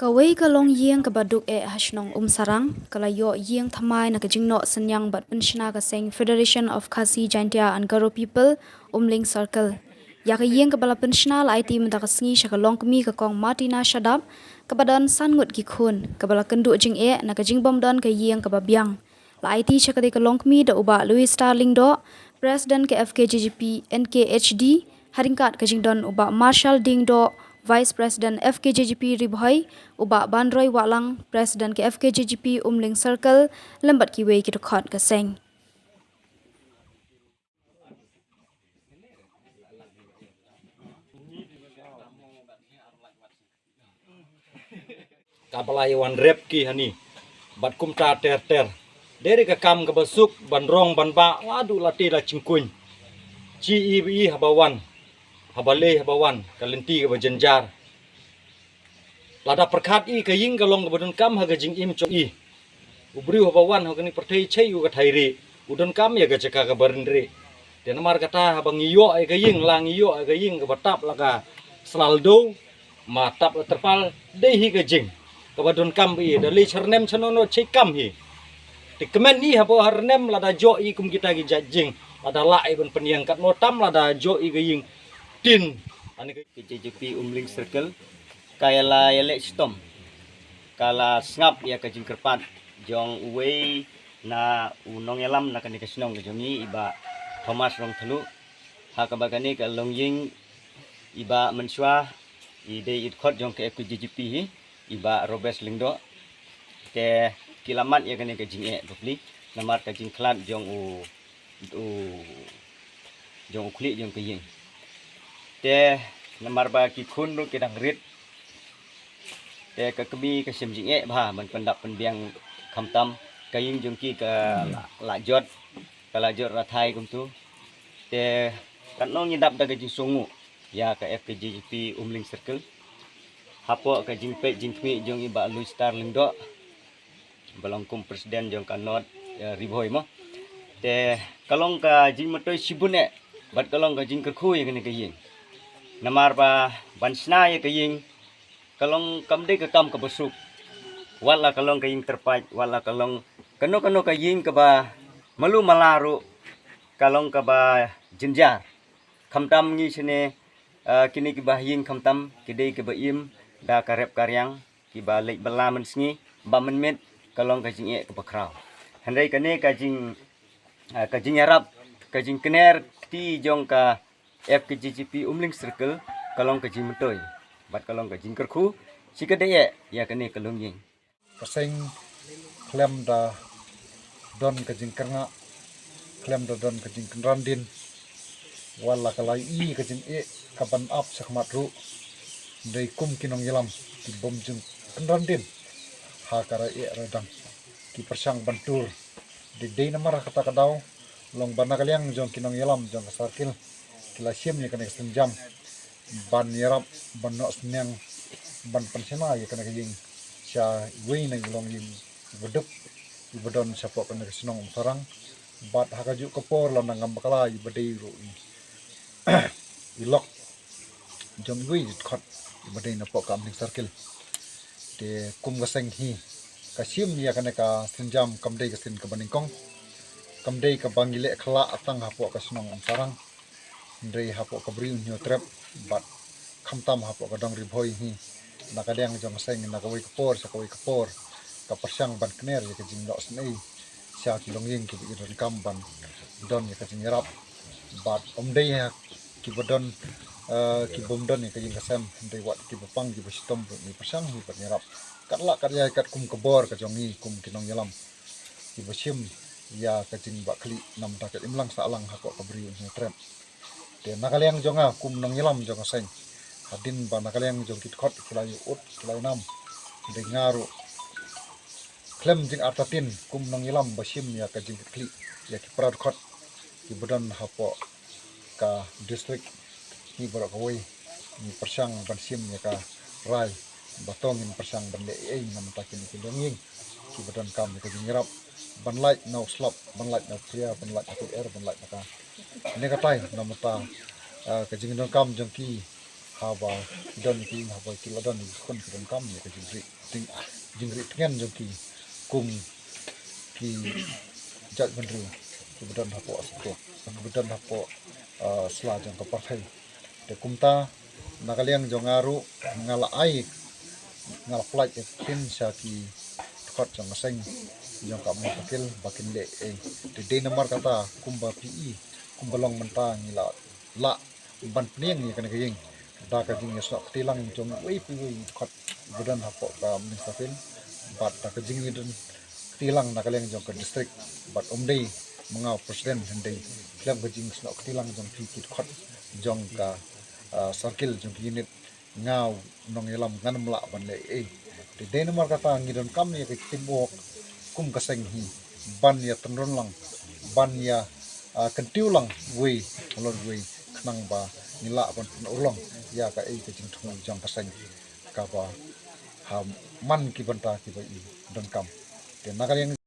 Kawai kalong yieng kabaduk hasnong sarang kalayo yieng thamai na kajingno senyang bat penshna kaseng Federation of Khasi Jaintia and Garo People Umling Circle. Ya ka yieng kabala penshna la IT menta kasngi shakalong kemi ka kong Martina Shadap kabadan sangut gikhun kabala kendu jing na kajing bomdan ka yieng kababyang. La IT shakade kalong kemi da uba Louis Starling do President ke FKJGP NKHD haringkat kajing don uba Marshall Ding do Vice President FKJGP Ribhoi, uba Bandroi Walang, President ke FKJGP Umling Circle, lembat kiwei kitukot kaseng. Kabalai wan rep ki hani, bat kumta ter. Dari ke kam ke besuk, bandrong banba, ladu lati la cingkuin. Ci i habawan. Habale habawan kalenti ke bajenjar lada perkhat i ke ying kalong ke badun kam ha jing im cho i ubri habawan ha ni perthai chei u ka thairi udun kam ya ga chaka ka barindre den mar kata habang iyo ai ke ying lang iyo ai ke ying ke batap la ka slaldo ma tap terpal dei hi ke jing ke badun kam i dali charnem chanono chei kam hi ti kemen ni habo harnem lada jo i kum kita gi jajing lada lai ban peniang kat notam lada jo i ke ying tin ani KJGP Umling Circle kayala yelek stom kala snap ya ka jingkerpat jong uwei na unong yalam na kani kasnong jongi iba Thomas rong thelu ha ka bagani ka longying iba menswa ide it khot jong ke KJGP hi iba Robes Lingdo ke kilamat ya kani ka jinge bukli namar ka jingklat jong u jong ukli jong ke ying te namar ba ki khun ru kedang rit te ka kemi ka sim jing ba ban pendap penbiang khamtam kaying jong ki ka la jot rathai kum tu te kan nong nyidap da jing sungu ya ka FKJGP Umling Circle hapo ka jing pe jing kmi jong iba Louis Starling do balongkum presiden jong kanot ribhoi mo te kalong ka jing matoi sibune bat kalong ka jing kerkhu ya kani kaying namar ba bansna ya kaying kalong kamde ka kam ka besuk wala kalong kaying terpaj wala kalong kano kaying ka ba malu malaru kalong ka ba jinjar khamtam ngi sine kini ki ba ying khamtam kidei ka ba im da karep karyang ki ba lek bala mensngi ba menmet kalong ka jing ka ba kraw handai kane ka jing arab ka jing kner ti jong ka FKJGP Umling Circle kalong ka jing metoy bat kalong ka jing kerkhu sikade ya kane kalong ying kaseng klem da don ka jing karnga klem da don ka jing randin wala kalai i ka jing kaban up sakmat ru dei kum kinong yelam ti bom jing randin ha kara radang ki persang bantur di dei namara kata kadaw long banakalyang jong kinong yelam jong sarkil kila siam ni kena senjam ban yarap ban no senyang ban pensena ya kena kaying sya wei na long yim beduk ibadon sapok kena senong sarang bat hakaju kapor lan ngam bakala ibadei ru ilok jom wei khot ibadei na pok kam ning circle te kum gaseng hi kasim ya kena ka senjam kamdei kasin ka baningkong kamdei ka bangile khla atang hapok ka senong sarang ndrei hapo kabri unyo trap bat khamtam hapo kadang ribhoi hi nakadang jong seng nakawai kapor sakawai kapor ka persang ban kner ya kajing lo snei sya kilong ying ki iron kam ban don ya kajing yarap bat omdei ya ki bodon ki bomdon ya kajing kasam ndrei wat ki bapang ki bastom ni persang hi bat yarap katla karya kat kum kabor ka jong hi kum kinong yalam ki basim ya kajing bakli nam takat imlang salang hapo kabri unyo trap te nakaliang jonga kum nong yelam jonga seng hadin ba nakaliang jong kit khot kulai ut kulai nam de ngaru klem jing artatin kum nong yelam basim ya ka jing kli ya ki prad khot ki budan hapo ka district ni borok koi ni persang bansim ya ka rai batong in persang bande ei nam takin ki donging ki budan kam ka jing yarap ban light no slop ban light no clear ban light no air ban light ka ne katai namata ka jing don kam jong ki haba don ki haba ki ladon ni kon don kam ni ka jing jingri tengen jong ki kum ki jat benru kebetulan hapo aspo kebetulan hapo sela jong ke partai de kumta nakaliang jong ngaru ngala ai ngala plaj tin sya ki kot jong seng jong ka mo pakil bakin le de nomor kata kumba pi kumbalong mentang ngila la ban pniang ni kana kayeng da ka jing yasok tilang jong wei pi kot kebetulan hapo ka minister bat da ka jing ni tilang nakaliang jong ke distrik bat umdei mengau presiden hendai klem bajing snok tilang jong fikit khot jong ka circle jong unit ngau nong elam ngan mla ban le de denmark kata ngidon kam ye ke timbok kum kaseng hi ban ya tenron lang ban ya kentiu lang wei lon wei knang ba nila ban ulong ya ka ke jing thung jong kaseng ka ba ha man ki banta ki ba i don kam de nakaliang